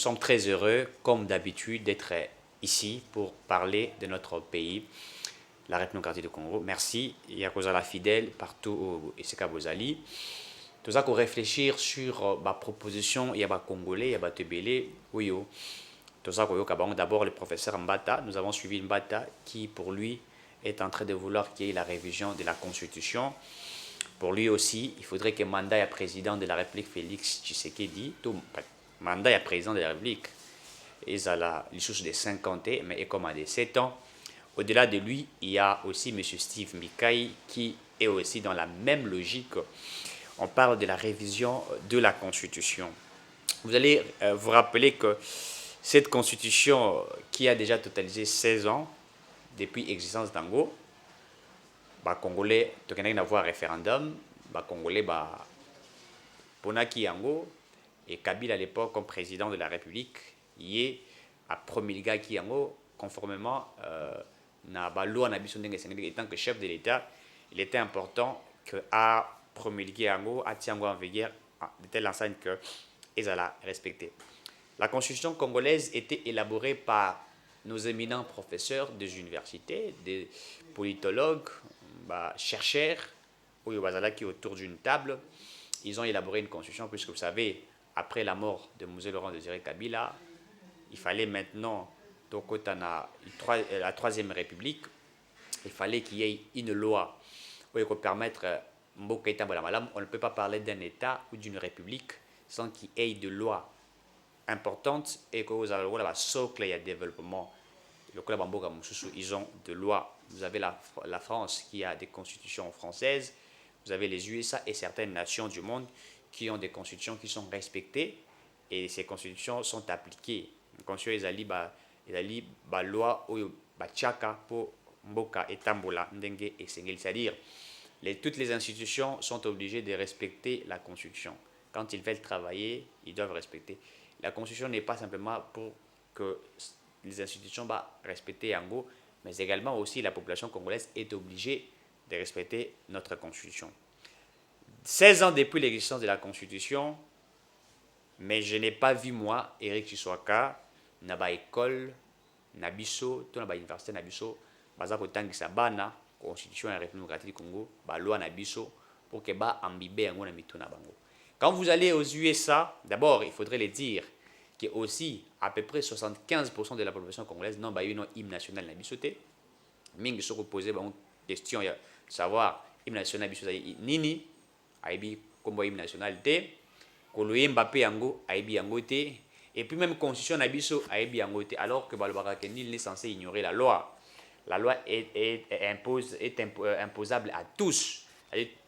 sommes très heureux, comme d'habitude, d'être ici pour parler de notre pays, la République démocratique du Congo. Merci. Il y a la fidèle partout où Iseka Bozali. Tout ça, qu'on réfléchir sur ma proposition, il y a des Congolais, il y a des Tebele, oui. Tout ça, d'abord le professeur Mbata. Nous avons suivi Mbata qui, pour lui, est en train de vouloir qu'il y ait la révision de la Constitution. Pour lui aussi, il faudrait que mandat à président de la République Félix Tshisekedi, tout mandat à président de la République, ils ont les sources de 50 ans, mais comme à des 7 ans. Au-delà de lui, il y a aussi M. Steve Mikai qui est aussi dans la même logique. On parle de la révision de la Constitution. Vous allez vous rappeler que cette Constitution qui a déjà totalisé 16 ans depuis l'existence d'Ango, les Congolais, ils ont avoir un référendum, les Congolais, Ponaki Ango, et Kabila à l'époque comme président de la République, il a promulgué Ango conformément à la loi étant que chef de l'État, il était important qu'à promulguer Ango, à Tiango en vigueur, de telle enseigne qu'ils allaient respecter. La Constitution congolaise était élaborée par nos éminents professeurs des universités, des politologues, chercheurs, qui autour d'une table. Ils ont élaboré une constitution, puisque vous savez, après la mort de Mosé Laurent Désiré Kabila, il fallait maintenant, la Troisième République, il fallait qu'il y ait une loi pour permettre Mboka État Malam. On ne peut pas parler d'un État ou d'une République sans qu'il y ait de lois importantes et que vous avez la socle et le développement. Ils ont de lois. Vous avez la France qui a des constitutions françaises. Vous avez les USA et certaines nations du monde qui ont des constitutions qui sont respectées et ces constitutions sont appliquées. Les constitutions, les loi tchaka pour Mboka et Tambola, Ndenge et Sengel. C'est-à-dire, toutes les institutions sont obligées de respecter la constitution. Quand ils veulent travailler, ils doivent respecter. La constitution n'est pas simplement pour que les institutions respecter Ango, mais également aussi la population congolaise est obligée de respecter notre constitution. 16 ans depuis l'existence de la constitution, mais je n'ai pas vu moi, Eric Chiswaka, na ba école, na biso, to na ba université na biso, baza kotangisa bana constitution de la République démocratique du Congo, ba loi na biso pour que ba ambibe yango na mito na bango. Quand vous allez aux USA, d'abord, il faudrait le dire que aussi à peu près 75% de la population congolaise n'a pas eu un hymne national na biso te. Mingi soko poser une question ya savoir hymne national biso nini, aibi kombo hymne national te, koloye Mbappé yango aibi yango te, et puis même constitution na biso aibi yango te, alors que balobaka que nul n'est censé ignorer la loi. La loi est imposable à tous.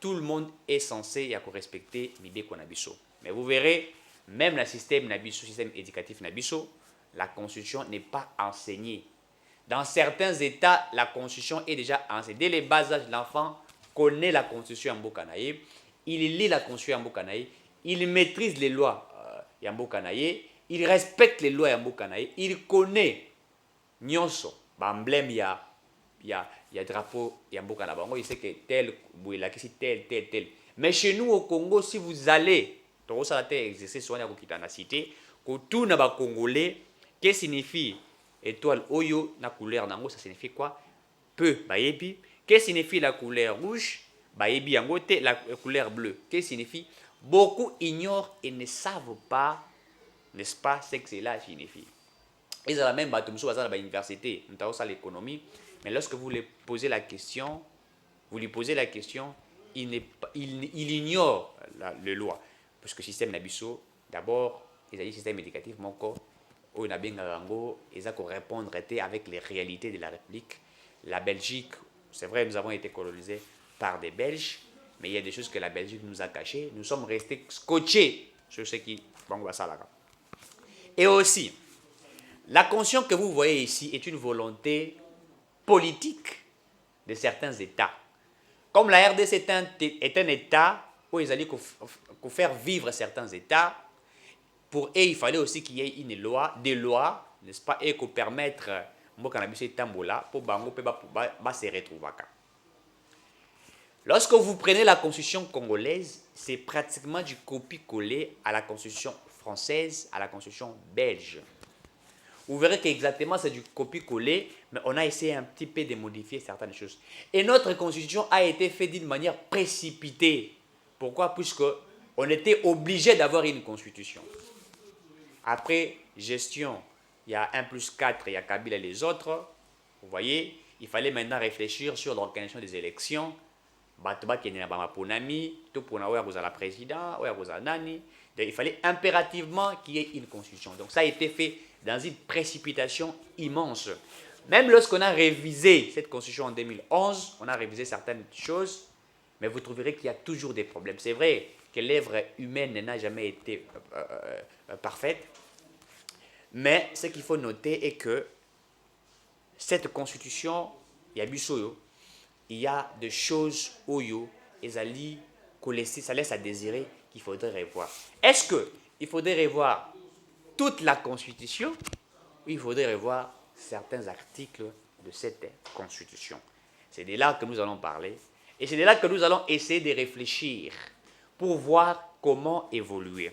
Tout le monde est censé respecter Mibeko Nabiso. Mais vous verrez, même le système Nabiso, système éducatif Nabiso, la Constitution n'est pas enseignée. Dans certains États, la Constitution est déjà enseignée. Dès les bas âges, l'enfant connaît la Constitution en Mbokanaye, il lit la Constitution en Mbokanaye, il maîtrise les lois en Mbokanaye, il respecte les lois en Mbokanaye, il connaît Nyonso, emblème, il y a drapeau, il y a Mboka Nabango, il sait que tel, tel. Mais chez nous au Congo, si vous allez, ça a été exercé sur la cité, que tout n'a pas congolais, qu'est-ce que signifie étoile oyo, la couleur nango, ça signifie quoi? Peu, bayebi. Qu'est-ce que signifie la couleur rouge? Bayebi yango te, la couleur bleue. Qu'est-ce que signifie? Beaucoup ignorent et ne savent pas, n'est-ce pas, ce que cela signifie. Ils ont la même bâtiment à l'université, nous avons ça l'économie, mais lorsque vous lui posez la question, il ignore les lois. Parce que le système Nabiso, d'abord, il y a un système éducatif, où il a bien répondre avec les réalités de la République. La Belgique, c'est vrai, nous avons été colonisés par des Belges, mais il y a des choses que la Belgique nous a cachées. Nous sommes restés scotchés sur ce qui va ça là. Et aussi, la conscience que vous voyez ici est une volonté politique de certains États. Comme la RDC est un État où ils allaient faire vivre certains États, pour eux, il fallait aussi qu'il y ait une loi, des lois, n'est-ce pas, et qu'on permettre Mbokanabisi Tambola pour Bango se retrouver. Lorsque vous prenez la constitution congolaise, c'est pratiquement du copie-coller à la constitution française à la constitution belge. Vous verrez qu'exactement c'est du copier-coller, mais on a essayé un petit peu de modifier certaines choses. Et notre constitution a été faite d'une manière précipitée. Pourquoi? Puisque on était obligé d'avoir une constitution. Après, gestion, il y a 1+4, il y a Kabila et les autres. Vous voyez, il fallait maintenant réfléchir sur l'organisation des élections. Il fallait impérativement qu'il y ait une constitution. Donc ça a été fait dans une précipitation immense. Même lorsqu'on a révisé cette constitution en 2011, on a révisé certaines choses, mais vous trouverez qu'il y a toujours des problèmes. C'est vrai que l'œuvre humaine n'a jamais été parfaite, mais ce qu'il faut noter est que cette constitution, il y a des choses oyo et ça laisse à désirer qu'il faudrait revoir. Est-ce qu'il faudrait revoir toute la constitution ou il faudrait revoir certains articles de cette constitution? C'est de là que nous allons parler et c'est de là que nous allons essayer de réfléchir pour voir comment évoluer.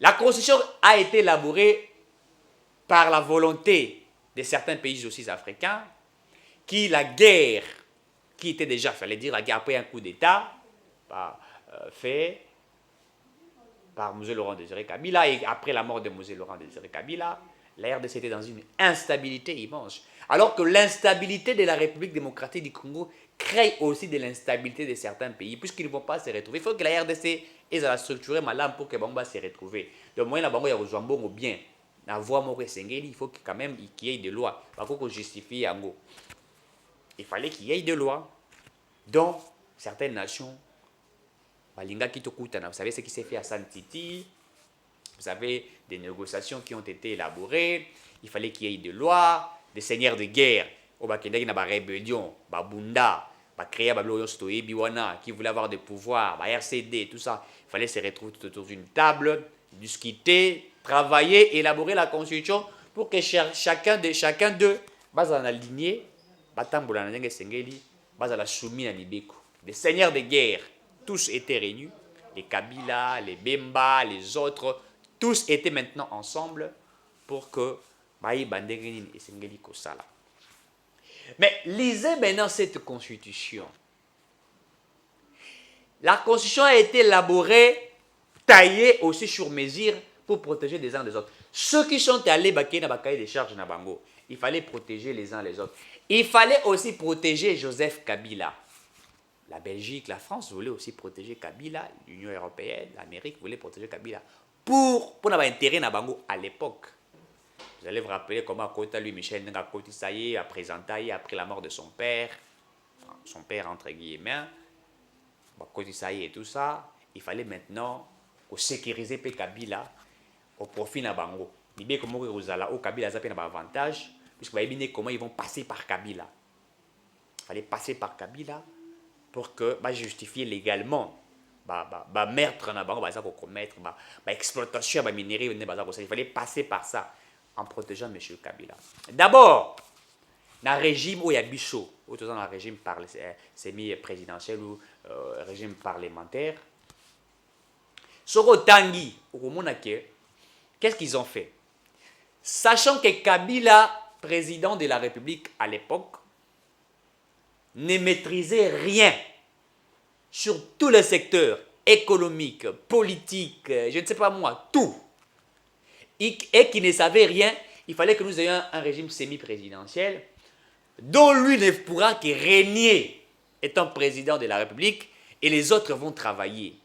La constitution a été élaborée par la volonté de certains pays aussi africains qui la guerre, qui était déjà, il fallait dire la guerre après un coup d'État, fait par M. Laurent Désiré Kabila, et après la mort de M. Laurent Désiré Kabila, la RDC était dans une instabilité immense. Alors que l'instabilité de la République démocratique du Congo crée aussi de l'instabilité de certains pays, puisqu'ils ne vont pas se retrouver. Il faut que la RDC ait la structure malade pour que Bamba se retrouve. Le moyen de Bamba, il y a besoin bien. La voie il faut quand même qu'il y ait des lois. Il faut qu'on justifie Yango. Il fallait qu'il y ait des lois dont certaines nations, vous savez ce qui s'est fait à Santiti, vous avez des négociations qui ont été élaborées, il fallait qu'il y ait des lois, des seigneurs de guerre, il y a rébellion, Bunda, qui voulaient avoir des pouvoirs, RCD, tout ça. Il fallait se retrouver tout autour d'une table, discuter, travailler, élaborer la constitution pour que chacun d'eux, dans la lignée, les seigneurs de guerre, tous étaient réunis, les Kabila, les Bemba, les autres, tous étaient maintenant ensemble pour que mais lisez maintenant cette constitution. La constitution a été élaborée, taillée aussi sur mesure pour protéger les uns des autres. Ceux qui sont allés dans des charges na bango, il fallait protéger les uns les autres. Il fallait aussi protéger Joseph Kabila. La Belgique, la France voulaient aussi protéger Kabila, l'Union européenne, l'Amérique voulait protéger Kabila pour l'intérêt na bango à l'époque. Vous allez vous rappeler comment Kota, lui, Michel Nenga Kotisaye a présenté après la mort de son père entre guillemets, Kotisaye et tout ça, il fallait maintenant sécuriser Kabila au profit na bango. Il bien comment au Kabila ça un avantage puisque comment ils vont passer par Kabila. Il fallait passer par Kabila pour que justifier légalement meurtre na bango ça pour commettre exploitation minerai il fallait passer par ça en protégeant M. Kabila. D'abord, dans le régime où il y a Bichot, ou dans le régime semi-présidentiel ou régime parlementaire, Soro Tanguy, qu'est-ce qu'ils ont fait? Sachant que Kabila, président de la République à l'époque, ne maîtrisait rien sur tous les secteurs économiques, politiques, je ne sais pas moi, tout. Et qui ne savait rien, il fallait que nous ayons un régime semi-présidentiel dont lui ne pourra que régner étant président de la République et les autres vont travailler.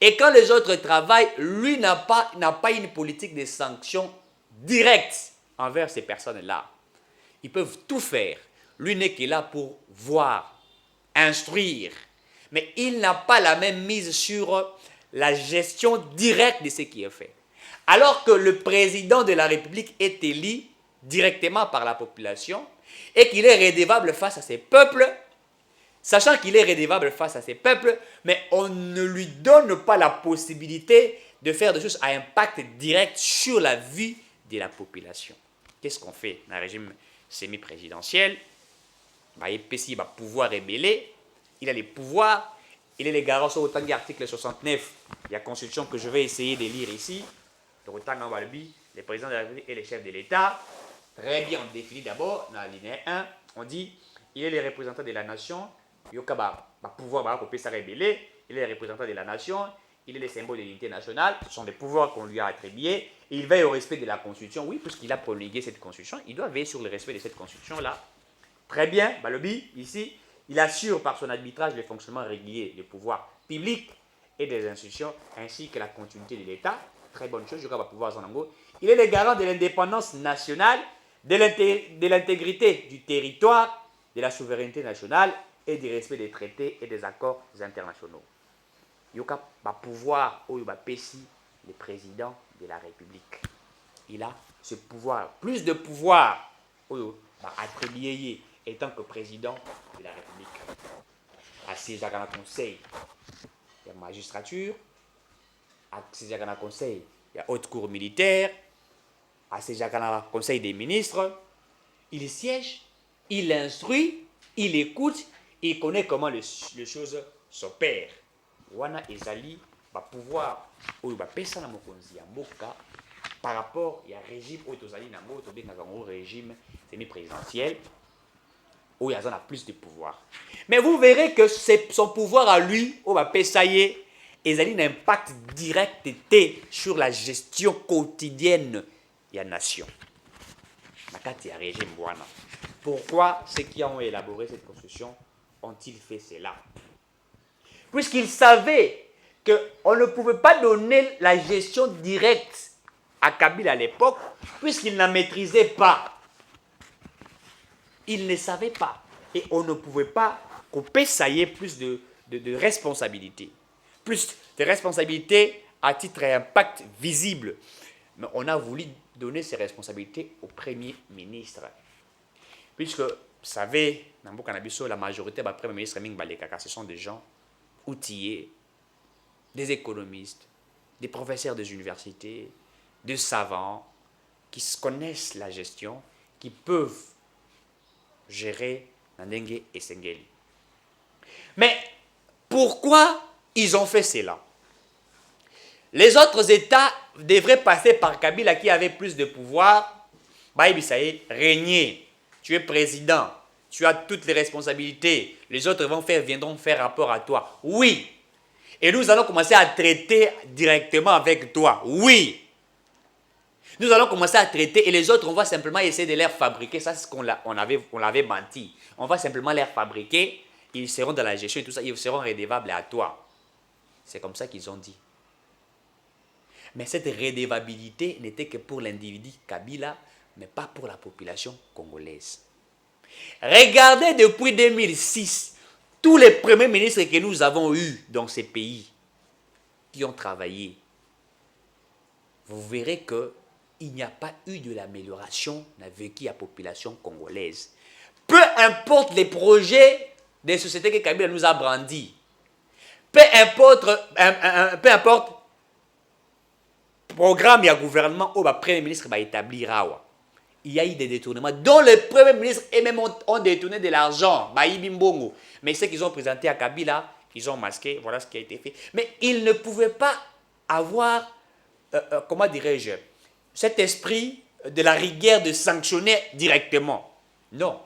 Et quand les autres travaillent, lui n'a pas une politique de sanctions directes envers ces personnes-là. Ils peuvent tout faire. Lui n'est que là pour voir, instruire. Mais il n'a pas la même mise sur la gestion directe de ce qui est fait. Alors que le président de la République est élu directement par la population et qu'il est redevable face à ses peuples, sachant qu'il est redevable face à ses peuples, mais on ne lui donne pas la possibilité de faire des choses à impact direct sur la vie de la population. Qu'est-ce qu'on fait dans un régime semi-présidentiel? Il va pouvoir rébeller, il a les pouvoirs, il est les garants sur autant d'articles 69, il y a constitution que je vais essayer de lire ici. Donc, autant qu'on va le dire, les présidents de la République et les chefs de l'État, très bien, on définit d'abord, dans la ligne 1, on dit, il est le représentant de la nation, il a pouvoir pour ça révéler, il est le représentant de la nation, il est le symbole de l'unité nationale, ce sont des pouvoirs qu'on lui a attribués, et il veille au respect de la Constitution. Oui, puisqu'il a promulgué cette Constitution, il doit veiller sur le respect de cette Constitution-là. Très bien, Balobi, ici, il assure par son arbitrage le fonctionnement régulier des pouvoirs publics et des institutions, ainsi que la continuité de l'État. Très bonne chose, je crois, pouvoir Zanango. Il est le garant de l'indépendance nationale, de l'intégrité du territoire, de la souveraineté nationale et du respect des traités et des accords internationaux. Il y a pouvoir où il va pécher le président de la République. Il a ce pouvoir, plus de pouvoir où il va attribuer étant que président de la République. Assis dans le conseil de la magistrature, assis dans le conseil de la haute cour militaire, assis dans le conseil des ministres, il siège, il instruit, il écoute, il connaît comment les choses s'opèrent. Wana ezali va pouvoir ou va pesa na mokonzi ya mboka par rapport à un régime où tozali na mboka tobengaka ngo régime semi-présidentiel où il y a plus de pouvoir. Mais vous verrez que son pouvoir à lui, où va pesa ye, ezali un impact direct sur la gestion quotidienne de la nation. Nakati ya régime wana. Pourquoi ceux qui ont élaboré cette constitution ont-ils fait cela? Puisqu'ils savaient qu'on ne pouvait pas donner la gestion directe à Kabila à l'époque, puisqu'il n'en maîtrisait pas. Il ne savait pas. Et on ne pouvait pas couper, ça y est, plus de responsabilités. Plus de responsabilités à titre et impact visible. Mais on a voulu donner ces responsabilités au Premier ministre. Puisque, vous savez, dans le Burkina, la majorité des Premier ministres, ce sont des gens outillés, des économistes, des professeurs des universités, des savants qui connaissent la gestion, qui peuvent gérer Nandenge et Sengeli. Mais pourquoi ils ont fait cela? Les autres États devraient passer par Kabila qui avait plus de pouvoir. Baïbi, ça y est, régner. Tu es président. Tu as toutes les responsabilités. Les autres viendront faire rapport à toi. Oui. Et nous allons commencer à traiter directement avec toi. Oui. Nous allons commencer à traiter et les autres, on va simplement essayer de les fabriquer. Ça, c'est ce qu'on l'avait menti. On va simplement les fabriquer. Ils seront dans la gestion et tout ça. Ils seront redevables à toi. C'est comme ça qu'ils ont dit. Mais cette redevabilité n'était que pour l'individu Kabila, mais pas pour la population congolaise. Regardez depuis 2006, tous les premiers ministres que nous avons eus dans ces pays qui ont travaillé. Vous verrez qu'il n'y a pas eu de l'amélioration avec la population congolaise. Peu importe les projets des sociétés que Kabila nous a brandis, peu importe le programme et le gouvernement où le Premier ministre va établir, il y a eu des détournements dont le Premier ministre et même ont détourné de l'argent. Mais ce qu'ils ont présenté à Kabila, ils ont masqué, voilà ce qui a été fait. Mais ils ne pouvaient pas avoir, comment dirais-je, cet esprit de la rigueur de sanctionner directement. Non.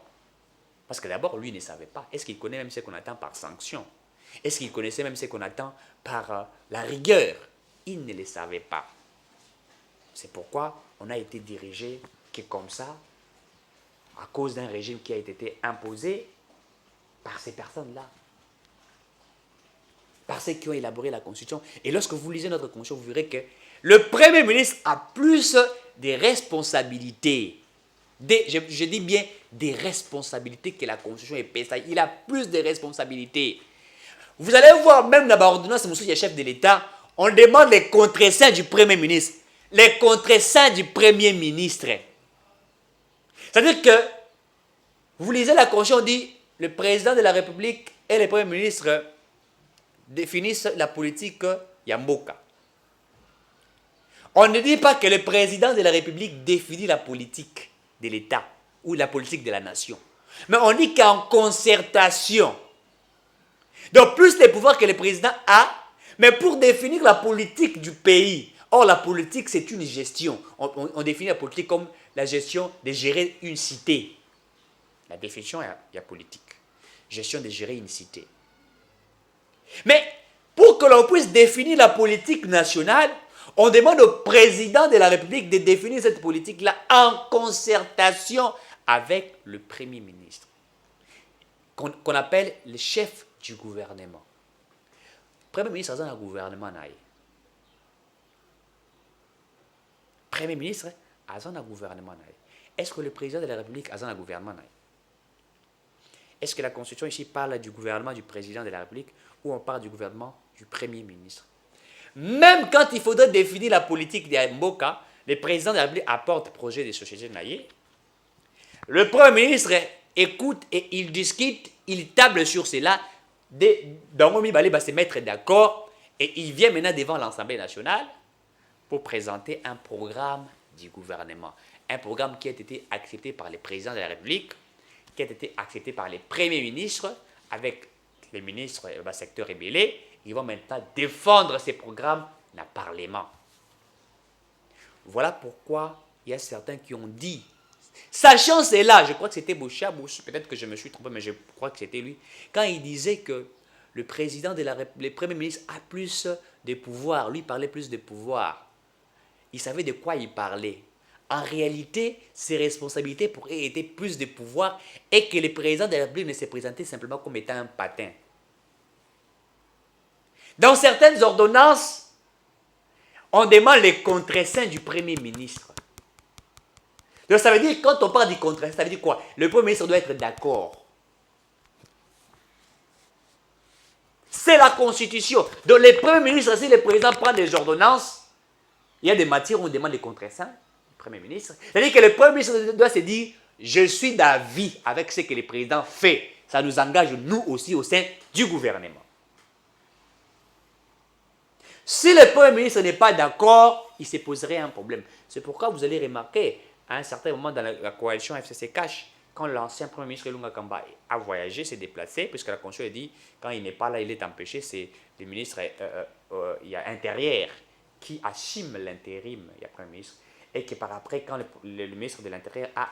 Parce que d'abord, lui ne savait pas. Est-ce qu'il connaît même ce qu'on attend par sanction? Est-ce qu'il connaissait même ce qu'on attend par la rigueur? Il ne le savait pas. C'est pourquoi on a été dirigé que comme ça, à cause d'un régime qui a été imposé par ces personnes-là, par ceux qui ont élaboré la Constitution. Et lorsque vous lisez notre Constitution, vous verrez que le Premier ministre a plus de responsabilités. Je dis bien des responsabilités que la Constitution épaisse. Il a plus de responsabilités. Vous allez voir, même dans l'ordonnance, monsieur le chef de l'État, on demande les contreseins du Premier ministre. Les contreseins du Premier ministre. C'est-à-dire que, vous lisez la Constitution, on dit, le président de la République et le Premier ministre définissent la politique Yamboka. On ne dit pas que le président de la République définit la politique de l'État ou la politique de la nation. Mais on dit qu'en concertation. Donc plus les pouvoirs que le président a, mais pour définir la politique du pays, Or, la politique, c'est une gestion. On définit la politique comme la gestion de gérer une cité. La définition, il y a politique. Gestion de gérer une cité. Mais pour que l'on puisse définir la politique nationale, on demande au président de la République de définir cette politique-là en concertation avec le Premier ministre, qu'on appelle le chef du gouvernement. Premier ministre a un gouvernement. Premier ministre a un gouvernement. Est-ce que le président de la République a un gouvernement? Est-ce que la Constitution ici parle du gouvernement du président de la République ou on parle du gouvernement du Premier ministre? Même quand il faudrait définir la politique des Mboka, le président de la République apporte projet de société naïe. Le Premier ministre écoute et il discute, il table sur cela. Dangomi Balé va se mettre d'accord et il vient maintenant devant l'Assemblée nationale pour présenter un programme du gouvernement. Un programme qui a été accepté par le président de la République, qui a été accepté par les premiers ministres, avec les ministres du secteur rébellé. Ils vont maintenant défendre ces programmes dans le Parlement. Voilà pourquoi il y a certains qui ont dit, sachant cela, je crois que c'était Boucha, peut-être que je me suis trompé, mais je crois que c'était lui, quand il disait que le président de la République, le premier ministre a plus de pouvoir, lui parlait plus de pouvoir. Il savait de quoi il parlait. En réalité, ses responsabilités pourraient être plus de pouvoir et que le président de la République ne se présentait simplement comme étant un patin. Dans certaines ordonnances, on demande les contre-seins du Premier ministre. Donc ça veut dire, quand on parle du contre-seins, ça veut dire quoi? Le Premier ministre doit être d'accord. C'est la Constitution. Donc le Premier ministre, si le président prend des ordonnances, il y a des matières où on demande les contre-seins. Premier ministre. C'est-à-dire que le Premier ministre doit se dire, je suis d'avis avec ce que le président fait. Ça nous engage, nous aussi, au sein du gouvernement. Si le Premier ministre n'est pas d'accord, il se poserait un problème. C'est pourquoi vous allez remarquer, à un certain moment dans la coalition FCC-Cash, quand l'ancien Premier ministre Lunga Kamba a voyagé, s'est déplacé, puisque la Constitution a dit, quand il n'est pas là, il est empêché, c'est le ministre il y a intérieur qui assume l'intérim, il y a Premier ministre. Et que par après, quand le ministre de l'Intérieur a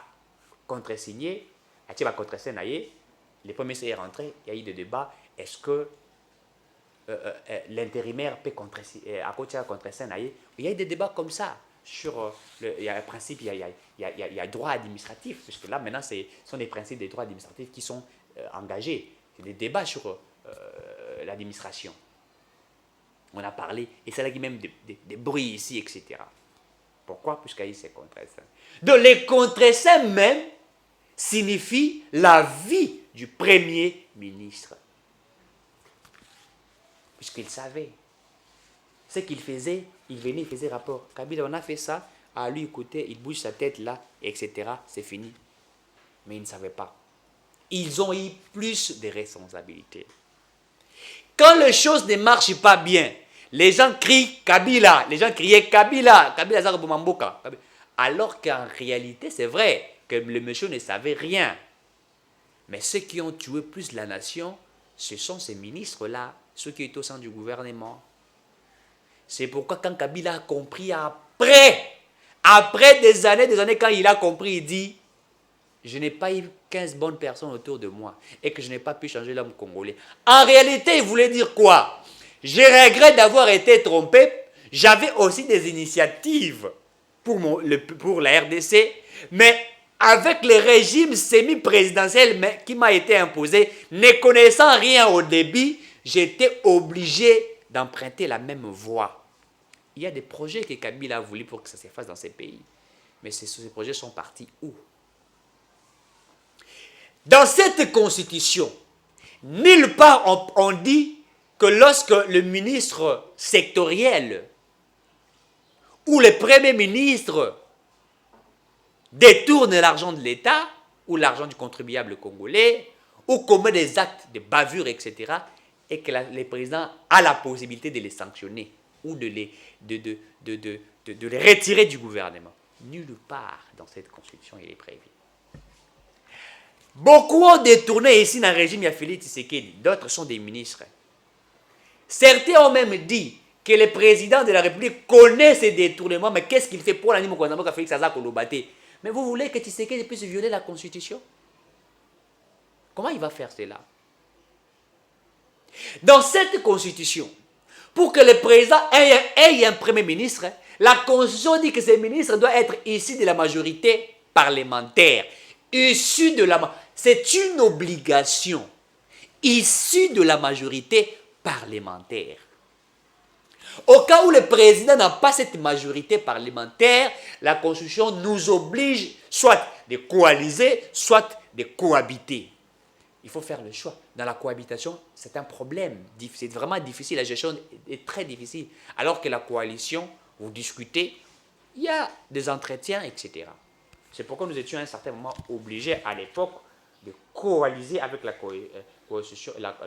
contresigné, le Premier ministre est rentré, il y a eu des débats, est-ce que l'intérimaire peut contresigner, à côté de contresigner, il y a eu des débats comme ça, sur il y a un principe, il y a droit administratif, puisque là maintenant, ce sont des principes des droits administratifs qui sont engagés, c'est des débats sur l'administration. On a parlé, et c'est là qu'il y a même des bruits ici, etc. Pourquoi? Puisqu'il y a eu ces contre-seins. Donc les contre-seins même signifient la vie du Premier ministre. Puisqu'il savait. Ce qu'il faisait, il venait, il faisait rapport. Kabila, on a fait ça, à lui écouter, il bouge sa tête là, etc. C'est fini. Mais il ne savait pas. Ils ont eu plus de responsabilités. Quand les choses ne marchent pas bien, les gens crient Kabila, les gens criaient Kabila, Kabila Zarabumamboka. Alors qu'en réalité, c'est vrai que le monsieur ne savait rien. Mais ceux qui ont tué plus la nation, ce sont ces ministres-là, ceux qui étaient au sein du gouvernement. C'est pourquoi quand Kabila a compris après des années, quand il a compris, il dit, je n'ai pas eu 15 bonnes personnes autour de moi et que je n'ai pas pu changer l'homme congolais. En réalité, il voulait dire quoi? Je regrette d'avoir été trompé. J'avais aussi des initiatives pour la RDC, mais avec le régime semi-présidentiel qui m'a été imposé, ne connaissant rien au début, j'étais obligé d'emprunter la même voie. Il y a des projets que Kabila a voulu pour que ça se fasse dans ces pays. Mais ces projets sont partis où? Dans cette constitution, nulle part on dit que lorsque le ministre sectoriel ou le premier ministre détourne l'argent de l'État ou l'argent du contribuable congolais ou commet des actes de bavure, etc., et que le président a la possibilité de les sanctionner ou de les retirer du gouvernement. Nulle part dans cette constitution il est prévu. Beaucoup ont détourné ici dans le régime, il y a Félix Tshisekedi, d'autres sont des ministres. Certains ont même dit que le président de la République connaît ces détournements, mais qu'est-ce qu'il fait pour l'anime au Félix Aza Kolobate? Mais vous voulez que Tshisekedi puisse violer la Constitution? Comment il va faire cela? Dans cette Constitution, pour que le président ait un Premier ministre, la Constitution dit que ce ministre doit être issu de la majorité parlementaire. Issu de la... C'est une obligation. Issu de la majorité parlementaire. Au cas où le président n'a pas cette majorité parlementaire, la Constitution nous oblige soit de coaliser, soit de cohabiter. Il faut faire le choix. Dans la cohabitation, c'est un problème. C'est vraiment difficile. La gestion est très difficile. Alors que la coalition, vous discutez, il y a des entretiens, etc. C'est pourquoi nous étions à un certain moment obligés à l'époque de coaliser avec la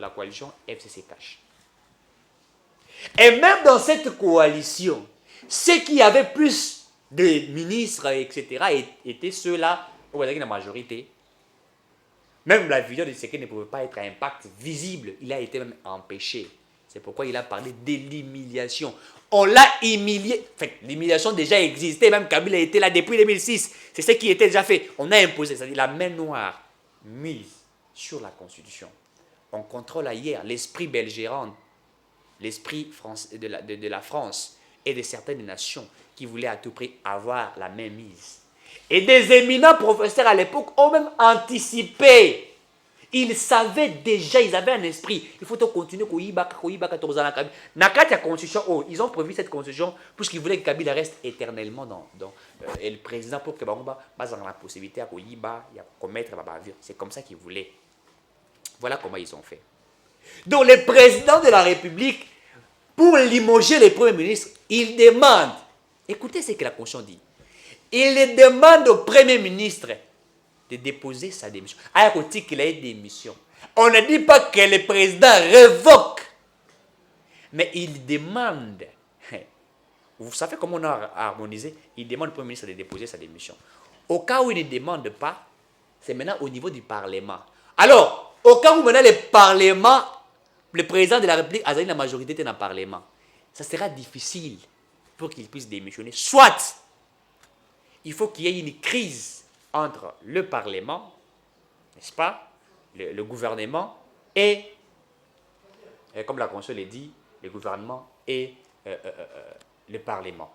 coalition FCC Cash. Et même dans cette coalition, ceux qui avaient plus de ministres, etc., étaient ceux-là, on va dire la majorité. Même la vision de Tshisekedi ne pouvait pas être à impact visible. Il a été même empêché. C'est pourquoi il a parlé de l'humiliation. On l'a humilié. Enfin, l'humiliation déjà existait. Même Kabila était là depuis 2006. C'est ce qui était déjà fait. On a imposé, c'est-à-dire la main noire mise sur la Constitution. On contrôle hier l'esprit belgérant, l'esprit de la France et de certaines nations qui voulaient à tout prix avoir la main mise. Et des éminents professeurs à l'époque ont même anticipé. Ils savaient déjà, ils avaient un esprit. Il faut continuer ils ont prévu cette constitution puisqu'ils voulaient que Kabila reste éternellement et le président pour que Bangouba base dans la possibilité de commettre la bavure. C'est comme ça qu'ils voulaient. Voilà comment ils ont fait. Donc le président de la République, pour limoger les premiers ministres, il demande, écoutez ce que la Constitution dit, il demande au Premier ministre de déposer sa démission. À côté qu'il ait démission. On ne dit pas que le président révoque, mais il demande. Vous savez comment on a harmonisé? Il demande au Premier ministre de déposer sa démission. Au cas où il ne demande pas, c'est maintenant au niveau du Parlement. Alors, au cas où maintenant le Parlement, le président de la République a la majorité dans le Parlement, ça sera difficile pour qu'il puisse démissionner. Soit il faut qu'il y ait une crise entre le Parlement, n'est-ce pas, le gouvernement et comme la Constitution l'a dit, le gouvernement et le Parlement.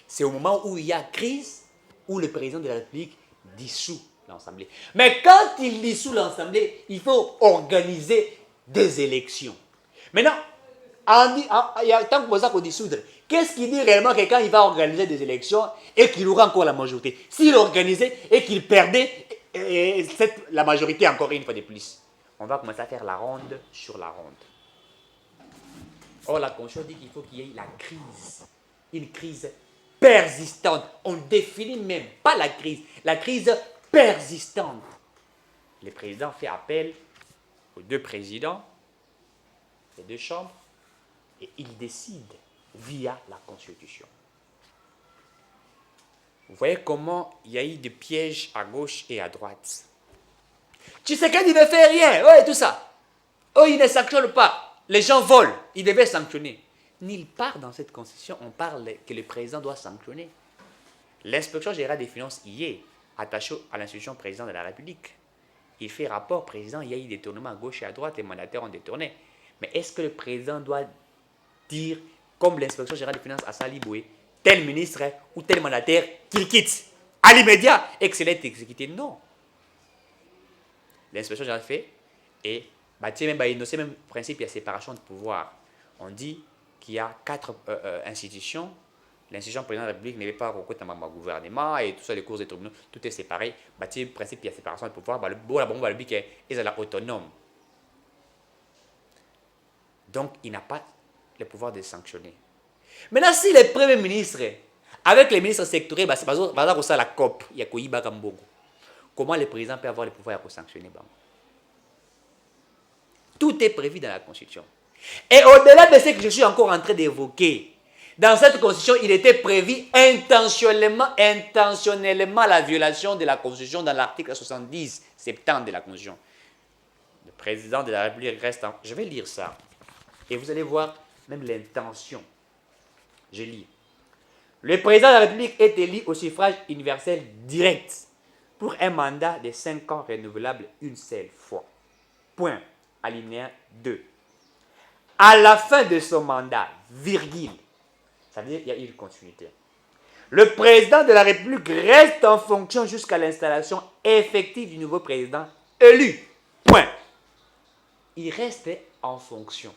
C'est au moment où il y a crise où le président de la République dissout l'Assemblée. Mais quand il dissout l'Assemblée, il faut organiser des élections. Maintenant, il y a tant que ça qu'on dissoudre. Qu'est-ce qui dit réellement que quand il va organiser des élections et qu'il aura encore la majorité? S'il organisait et qu'il perdait la majorité encore une fois de plus, on va commencer à faire la ronde sur la ronde. Or, la Constitution dit qu'il faut qu'il y ait la crise. Une crise persistante. On ne définit même pas la crise persistante. Le président fait appel aux deux présidents, les deux chambres, et il décide via la Constitution. Vous voyez comment il y a eu des pièges à gauche et à droite. Tshisekedi ne fait rien, ouais, tout ça. Oh, il ne sanctionne pas. Les gens volent, il devait sanctionner. Nulle part dans cette Constitution, on parle que le président doit sanctionner. L'inspection générale des finances y est attachée à l'institution président de la République. Il fait rapport, président, il y a eu des détournements à gauche et à droite, les mandataires ont détourné. Mais est-ce que le président doit dire, comme l'inspection générale des finances à Saliboué, tel ministre ou tel mandataire qu'il quitte à l'immédiat et que cela est exécuté? Non. L'inspection générale fait et même principe, il y a séparation de pouvoir. On dit qu'il y a 4 institutions. L'institution président de la République n'avait pas recours dans le gouvernement et tout ça, les cours des tribunaux, tout est séparé. Le principe, il y a séparation de pouvoir. La bombe est autonome. Donc, il n'a pas le pouvoir de sanctionner. Maintenant, si le Premier ministre, avec les ministres sectoriels, c'est par exemple la COP, il y a Koyiba Gambogo. Comment le président peut avoir le pouvoir de sanctionner? Tout est prévu dans la Constitution. Et au-delà de ce que je suis encore en train d'évoquer, dans cette Constitution, il était prévu intentionnellement la violation de la Constitution dans l'article 70, 70 de la Constitution. Le président de la République reste... Je vais lire ça. Et vous allez voir, même l'intention. Je lis. Le président de la République est élu au suffrage universel direct pour un mandat de 5 ans renouvelable une seule fois. Point. Alinéa 2. À la fin de son mandat, virgule, ça veut dire qu'il y a une continuité. Le président de la République reste en fonction jusqu'à l'installation effective du nouveau président élu. Point. Il reste en fonction.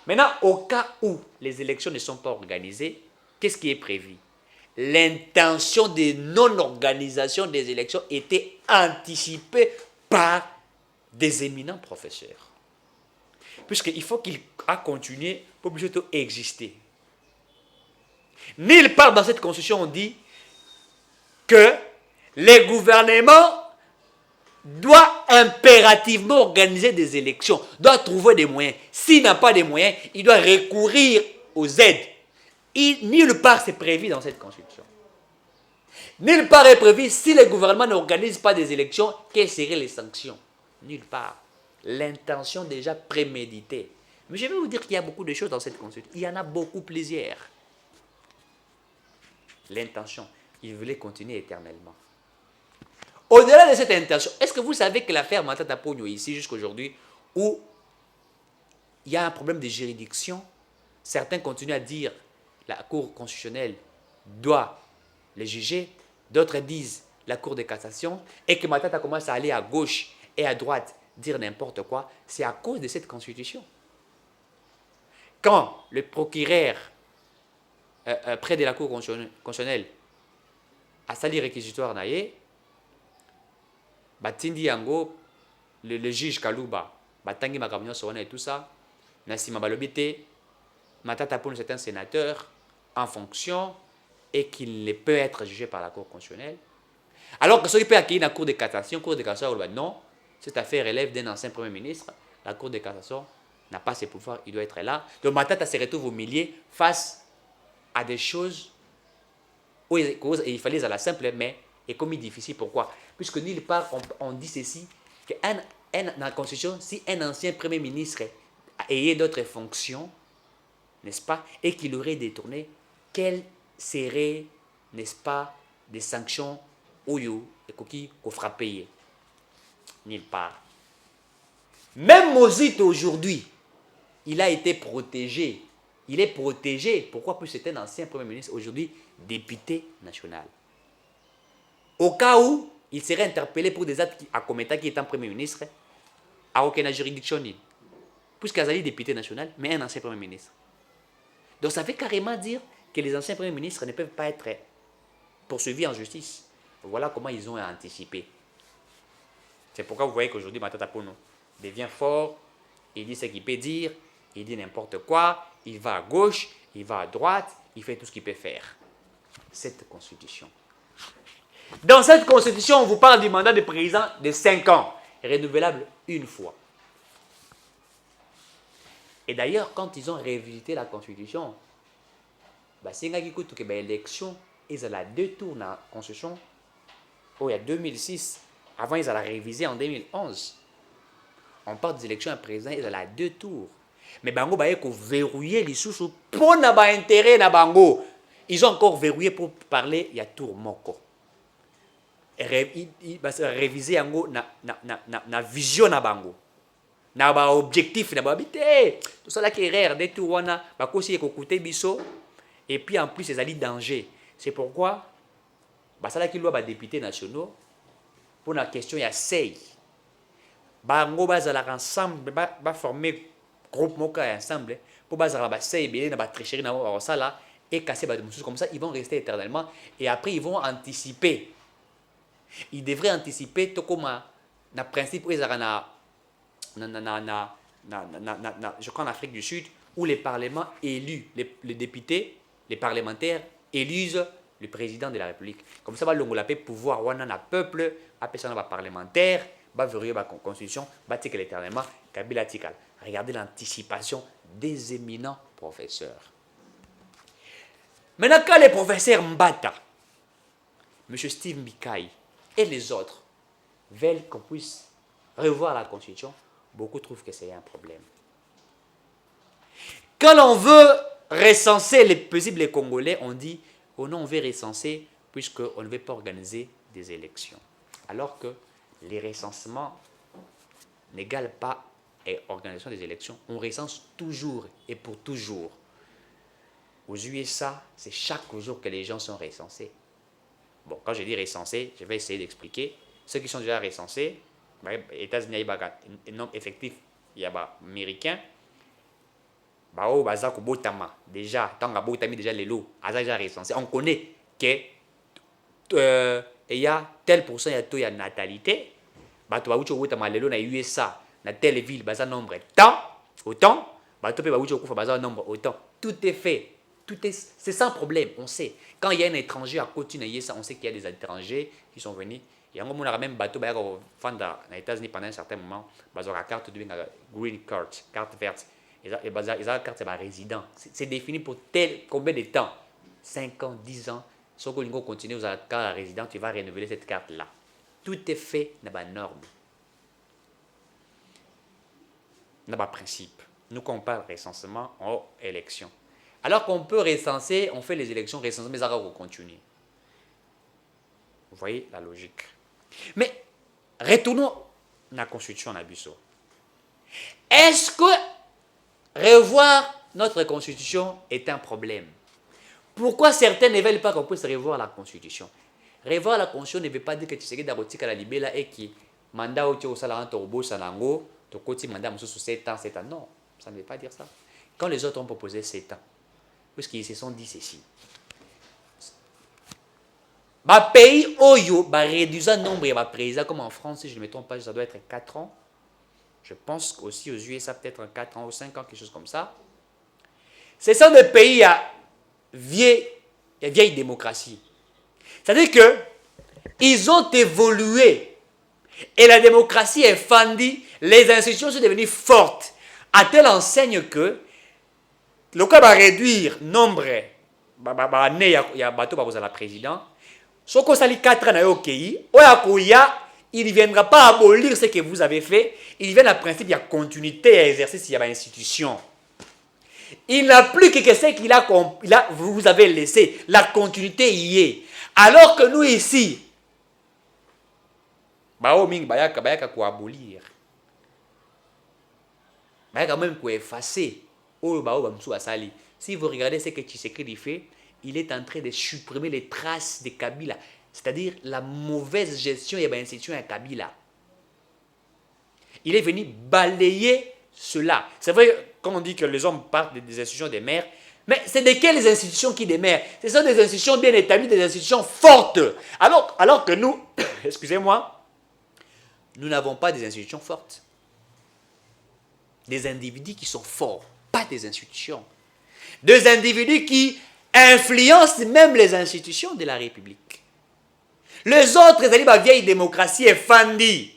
Maintenant, au cas où les élections ne sont pas organisées, qu'est-ce qui est prévu? L'intention de non-organisation des élections était anticipée par des éminents professeurs. Puisqu'il faut qu'il a continué pour plutôt exister. Nulle part dans cette constitution on dit que les gouvernements doivent impérativement organiser des élections, doit trouver des moyens. S'il n'a pas de moyens, il doit recourir aux aides. Nulle part c'est prévu dans cette constitution. Nulle part est prévu si le gouvernement n'organise pas des élections, quelles seraient les sanctions? Nulle part. L'intention déjà préméditée. Mais je vais vous dire qu'il y a beaucoup de choses dans cette constitution. Il y en a beaucoup, plusieurs. L'intention, il voulait continuer éternellement. Au-delà de cette intention, est-ce que vous savez que l'affaire Matata Ponyo ici jusqu'à aujourd'hui, où il y a un problème de juridiction, certains continuent à dire la Cour constitutionnelle doit les juger, d'autres disent la Cour de cassation, et que Matata commence à aller à gauche et à droite dire n'importe quoi, c'est à cause de cette constitution. Quand le procureur près de la Cour constitutionnelle a sali réquisitoire naïe, Batindi Yango, le juge Kalouba, Batangi Makamyo Sowana et tout ça, Nassima Balobite, Matata Ponyo c'est un sénateur en fonction et qu'il ne peut être jugé par la Cour constitutionnelle. Alors que ceux qui peuvent accueillir la Cour de cassation, non, cette affaire relève d'un ancien Premier ministre, la Cour de cassation n'a pas ses pouvoirs, il doit être là. Donc Matata se retrouve au milieu face à des choses où il fallait à la simple, mais est commis difficile. Pourquoi? Puisque nulle part on dit ceci, que dans la Constitution, si un ancien Premier ministre ayait d'autres fonctions, n'est-ce pas, et qu'il aurait détourné, quelles seraient, n'est-ce pas, des sanctions Oyo et Koki qu'on fera payer? Nulle part. Même Mozit aujourd'hui, il a été protégé. Il est protégé. Pourquoi? Parce que c'est un ancien Premier ministre, aujourd'hui député national. Au cas où il serait interpellé pour des actes à commettre qui est un Premier ministre, à aucune juridiction, puisqu'il est député national, mais un ancien Premier ministre. Donc ça veut carrément dire que les anciens Premiers ministres ne peuvent pas être poursuivis en justice. Voilà comment ils ont anticipé. C'est pourquoi vous voyez qu'aujourd'hui, Matata Ponyo devient fort, il dit ce qu'il peut dire, il dit n'importe quoi, il va à gauche, il va à droite, il fait tout ce qu'il peut faire. Cette constitution. Dans cette constitution, on vous parle du mandat de président de 5 ans, renouvelable une fois. Et d'ailleurs, quand ils ont révisité la constitution, c'est une élection, ils ont 2 tours dans la constitution. Il y a 2006, avant ils ont révisé en 2011. On parle des élections à président, ils ont 2 tours. Mais bango ba ko verrouiller les sous pour na ba intérêt na bango. Ils ont encore verrouillé pour parler, il y a tour moko. Il va se réviser yango na vision na bango. Na ba objectif na ba bité. Tout ça là qui est rare des tours wana ba ko si ko coûter biso et puis en plus c'est ali danger. C'est pourquoi ça là qui doit ba députés nationaux pour la question il y a sei. Bango ba za la ensemble ba former groupe moka ensemble pour bazar ba sei bien na ba tricherie na ba ça là et casser ba de choses comme ça, ils vont rester éternellement et après ils vont anticiper. Ils devraient anticiper tout comme na principe où ils je crois en Afrique du Sud où les parlements élus les députés, les parlementaires élisent le président de la République. Comme ça va l'ongolapé pouvoir wana na peuple après ça na parlementaire va verrouiller la constitution, va tirer éternellement Kabila tikal. Regardez l'anticipation des éminents professeurs. Maintenant, quand les professeurs Mbata, M. Steve Mikaï et les autres veulent qu'on puisse revoir la Constitution, beaucoup trouvent que c'est un problème. Quand on veut recenser les paisibles Congolais, on dit, oh non, on veut recenser puisqu'on ne veut pas organiser des élections. Alors que les recensements n'égalent pas l'organisation des élections. On recense toujours et pour toujours. Aux USA, c'est chaque jour que les gens sont recensés. Bon, quand je dis recensés, je vais essayer d'expliquer. Ceux qui sont déjà recensés, les États-Unis, il y a un nombre effectif, il y a américain. Déjà, tant que déjà les lots, déjà recensé. On connaît que il y a tel pourcent il y a natalité. Bato ba ucho botama lelo na USA, na telle ville, baza nombre tant, autant, bato pe ba ucho kufa baza nombre autant. Tout est fait. C'est sans problème, on sait. Quand il y a un étranger à côté de ça, on sait qu'il y a des étrangers qui sont venus. Et on a même bateau ba ko fanda na États-Unis pendant un certain moment, bazo la carte de green card, carte verte. Et baza la carte c'est résident. C'est défini pour combien de temps? 5 ans, 10 ans. Si on continue aux cartes résident, tu vas renouveler cette carte là. Tout est fait dans la norme. Dans le principe. Nous, quand on parle recensement en élection. Alors qu'on peut recenser, on fait les élections recensées, mais ça va continuer. Vous voyez la logique. Mais retournons à la Constitution en Abusso. Est-ce que revoir notre Constitution est un problème? Pourquoi certains ne veulent pas qu'on puisse revoir la Constitution? Revoir la Constitution ne veut pas dire que tu sais que la libella et qui mandat au salaire au Sanango, tu côté mandat sous 7 ans, 7 ans. Non, ça ne veut pas dire ça. Quand les autres ont proposé 7 ans, puisqu'ils se sont dit ceci. Ma pays Oyo va réduire le nombre de présidents, comme en France, si je ne me trompe pas, ça doit être 4 ans. Je pense aussi aux USA, peut-être 4 ans ou 5 ans, quelque chose comme ça. Ce sont des pays à vieille démocratie. C'est-à-dire qu'ils ont évolué et la démocratie est fendue, les institutions sont devenues fortes, à telle enseigne que le cas va réduire le nombre de bateaux pour la président. Si on a 4 ans au pays, il ne viendra pas abolir ce que vous avez fait, il vient à principe, il y a continuité à exercice, il y a une institution. Il n'a plus que ce qu'il vous avez laissé. La continuité y est. Alors que nous ici, bayaka ko abolir. Bayaka même ko effacer. Si vous regardez ce que Tshisekedi fait, il est en train de supprimer les traces de Kabila. C'est-à-dire la mauvaise gestion de l'institution à Kabila. Il est venu balayer cela. C'est vrai, comme on dit que les hommes partent des institutions des maires, mais c'est de quelles institutions qui des maires? Ce sont des institutions bien établies, des institutions fortes. Alors que nous, excusez-moi, nous n'avons pas des institutions fortes. Des individus qui sont forts, pas des institutions. Des individus qui influencent même les institutions de la République. Les autres, la vieille démocratie est fendue.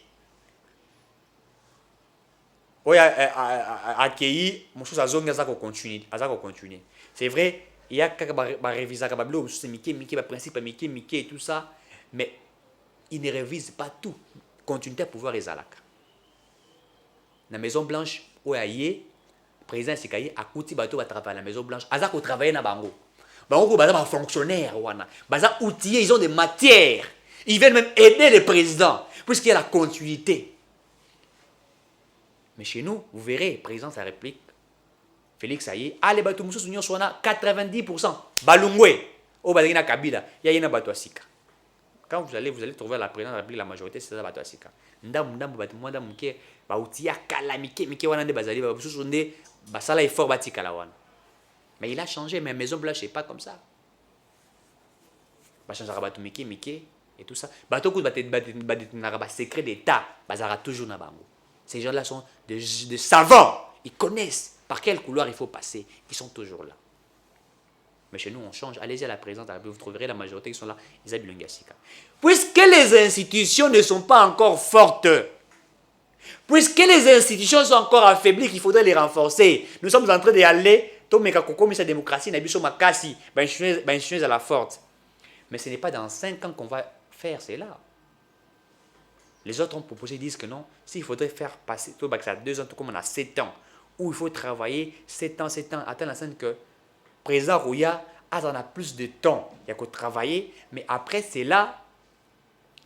Accueilli, mon chose à zone à continuer. C'est vrai, il y a quelques révisions principe Mickey et tout ça, mais ils ne révisent pas tout. Continuité à pouvoir les alaka. La Maison Blanche, où le président Sikayi a coûté bateau à travailler à la Maison Blanche. Azak au travail na bango. Bango baza fonctionnaire wana. Baza outillés, ils ont des matières. Ils viennent même aider le président puisqu'il y a la continuité. Mais chez nous, vous verrez, président de la République, Félix Aye, allez bateau moussous union soit 90%. Balungwe, au Badina Kabila, il y a une bateau asika. Quand vous allez trouver la présidence de la République, la majorité, c'est ça bateau asika. Ndam bateau mwanda mouké, ba outia kalamike, mike wana de bazali, ba moussous onde, ba sala effort batika la wana. Mais il a changé, mais Maison Blanche n'est pas comme ça. Ba changer bateau mike et tout ça. Bateau coup bateau secret d'État, bazara toujours na bango. Ces gens-là sont des savants. Ils connaissent par quel couloir il faut passer. Ils sont toujours là. Mais chez nous, on change. Allez-y à la présidence, vous trouverez la majorité qui sont là. Puisque les institutions ne sont pas encore fortes, puisque les institutions sont encore affaiblies, qu'il faudrait les renforcer. Nous sommes en train d'aller, la démocratie, à la forte. Mais ce n'est pas dans 5 ans qu'on va faire cela. Les autres ont proposé, disent que non, s'il faudrait faire passer tout ça 2 ans, tout comme on a 7 ans, où il faut travailler 7 ans, atteindre la scène que le président Rouya a plus de temps. Il y a qu'à travailler, mais après, c'est là,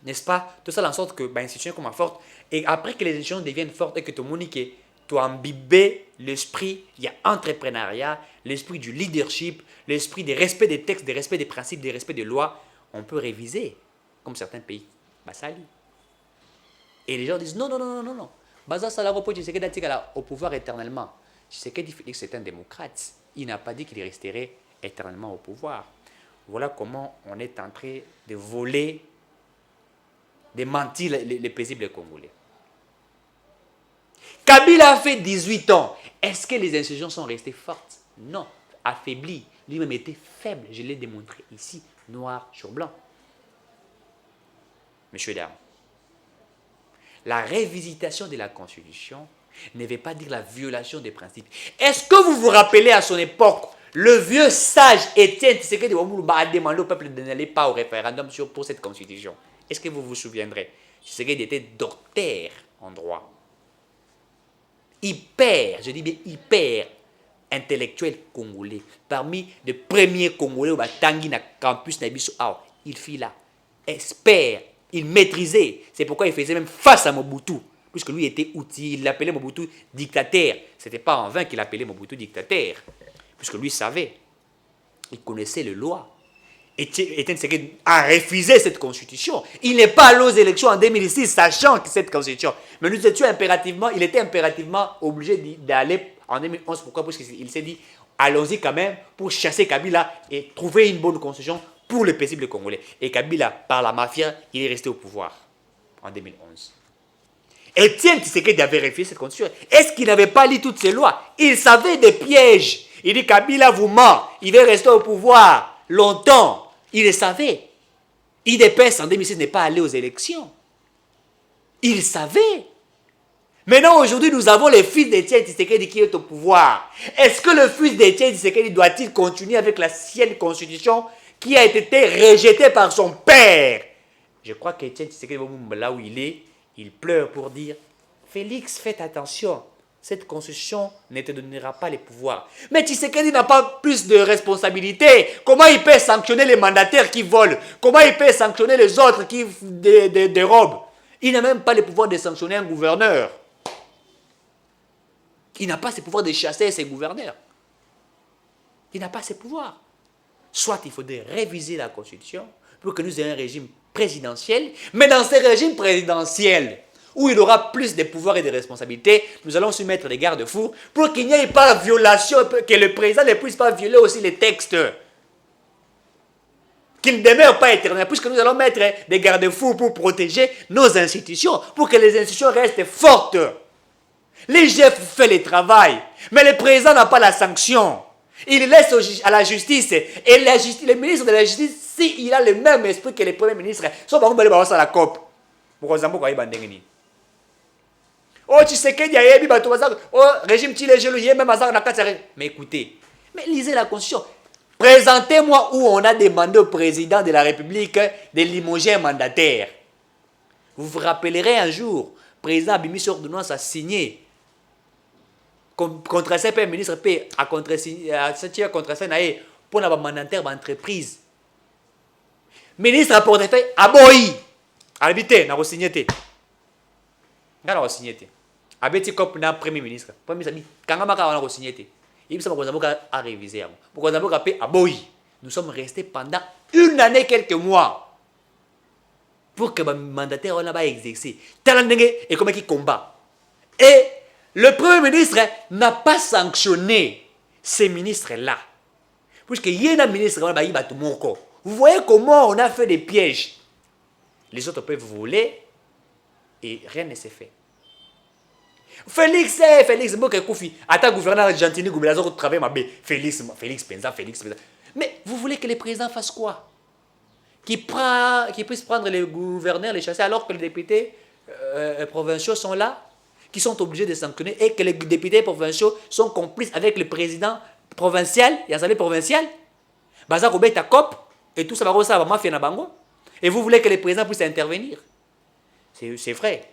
n'est-ce pas, tout ça en sorte que l'institution commence forte. Et après que les institutions deviennent fortes et que tout le monde dit tu as imbibé l'esprit, il y a entrepreneuriat, l'esprit du leadership, l'esprit du respect des textes, du respect des principes, du respect des lois, on peut réviser, comme certains pays. Basali. Et les gens disent non, non, non, non, non, non. Baza Salaropo Tshisekedi au pouvoir éternellement. Tshisekedi Félix est un démocrate. Il n'a pas dit qu'il resterait éternellement au pouvoir. Voilà comment on est en train de voler, de mentir les paisibles Congolais. Kabila a fait 18 ans. Est-ce que les institutions sont restées fortes? Non, affaiblies. Lui-même était faible. Je l'ai démontré ici, noir sur blanc. Monsieur et dames, la révisitation de la Constitution ne veut pas dire la violation des principes. Est-ce que vous vous rappelez à son époque, le vieux sage Étienne Tshisekedi a demandé au peuple de n'aller pas au référendum pour cette Constitution? Est-ce que vous vous souviendrez? Tshisekedi était docteur en droit. Hyper, je dis bien hyper intellectuel congolais. Parmi les premiers Congolais au Tangi na campus Nabiso, il fit là. Expert, il maîtrisait. C'est pourquoi il faisait même face à Mobutu. Puisque lui était outil, il l'appelait Mobutu dictateur. Ce n'était pas en vain qu'il appelait Mobutu dictateur. Puisque lui savait. Il connaissait les lois. Étienne Tshisekedi a refusé cette constitution. Il n'est pas allé aux élections en 2006, sachant que cette constitution. Mais nous étions impérativement, il était impérativement obligé d'aller en 2011. Pourquoi? Parce qu'il s'est dit, allons-y quand même pour chasser Kabila et trouver une bonne constitution pour le paisible Congolais. Et Kabila, par la mafia, il est resté au pouvoir en 2011. Étienne Tshisekedi avait refusé cette constitution. Est-ce qu'il n'avait pas lu toutes ces lois? Il savait des pièges. Il dit, Kabila vous ment, il va rester au pouvoir longtemps. Il le savait. IDPS en 2006 n'est pas allé aux élections. Il savait. Maintenant, aujourd'hui, nous avons le fils d'Étienne Tshisekedi qui est au pouvoir. Est-ce que le fils d'Étienne Tshisekedi doit-il continuer avec la sienne constitution qui a été rejetée par son père? Je crois qu'Étienne Tshisekedi, là où il est, il pleure pour dire, Félix, faites attention. Cette constitution ne te donnera pas les pouvoirs. Mais Tshisekedi n'a pas plus de responsabilités. Comment il peut sanctionner les mandataires qui volent? Comment il peut sanctionner les autres qui dérobent? Il n'a même pas le pouvoir de sanctionner un gouverneur. Il n'a pas ce pouvoir de chasser ses gouverneurs. Il n'a pas ce pouvoir. Soit il faudrait réviser la constitution pour que nous ayons un régime présidentiel, mais dans ce régime présidentiel, où il aura plus de pouvoirs et de responsabilités, nous allons soumettre des garde-fous pour qu'il n'y ait pas de violation, que le président ne puisse pas violer aussi les textes. Qu'il ne demeure pas éternel, puisque nous allons mettre des garde-fous pour protéger nos institutions, pour que les institutions restent fortes. L'IGF fait le travail, mais le président n'a pas la sanction. Il laisse à la justice, et le ministre de la justice, s'il a le même esprit que le premier ministre, soit par exemple, à la COP. Oh, Tshisekedi a dit, oh, régime Tchilé, même Azar Nakatare. Mais écoutez, mais lisez la Constitution. Présentez-moi où on a demandé au président de la République de limoger un mandataire. Vous vous rappellerez un jour, le président Abimi sur ordonnance a signé contre ce premier ministre a contresigné pour un mandataire d'entreprise. Ministre a portefeuille aboyi. Habité, n'a pas signé. N'a pas signé. Abeti cop na premier ministre. Premier ministre dit Kangamaka n'a pas signé. Il a révisé. Nous sommes restés pendant une année, quelques mois, pour que le mandataire ait exercé. Et comment il combat. Et le premier ministre n'a pas sanctionné ces ministres-là. Puisqu'il y a un ministre qui vous voyez comment on a fait des pièges. Les autres peuvent voler et rien ne s'est fait. Félix, attends, gouverneur argentinien, gouverneur travaille ma bé. Félix Penza. Mais vous voulez que les présidents fassent quoi? Qu'ils puissent prendre les gouverneurs, les chasser, alors que les députés provinciaux sont là, qui sont obligés de sanctionner, et que les députés provinciaux sont complices avec le président provincial, et l'Assemblée provinciale. Baza Robert Cop, et tout ça va ça va mafia na bango. Et vous voulez que les présidents puissent intervenir? C'est vrai.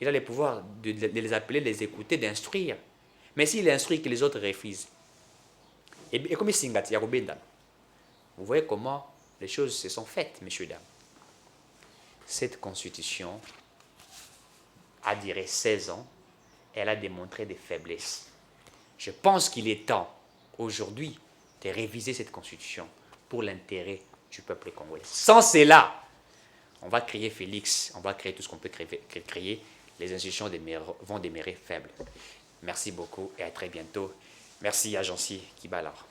Il a le pouvoir de les appeler, de les écouter, d'instruire. Mais s'il instruit que les autres refusent, et comme il y a vous voyez comment les choses se sont faites, messieurs, dames. Cette constitution a duré 16 ans, elle a démontré des faiblesses. Je pense qu'il est temps, aujourd'hui, de réviser cette constitution pour l'intérêt du peuple congolais. Sans cela, on va créer Félix, on va créer tout ce qu'on peut créer. Les institutions vont demeurer faibles. Merci beaucoup et à très bientôt. Merci à Jancy Kibalar.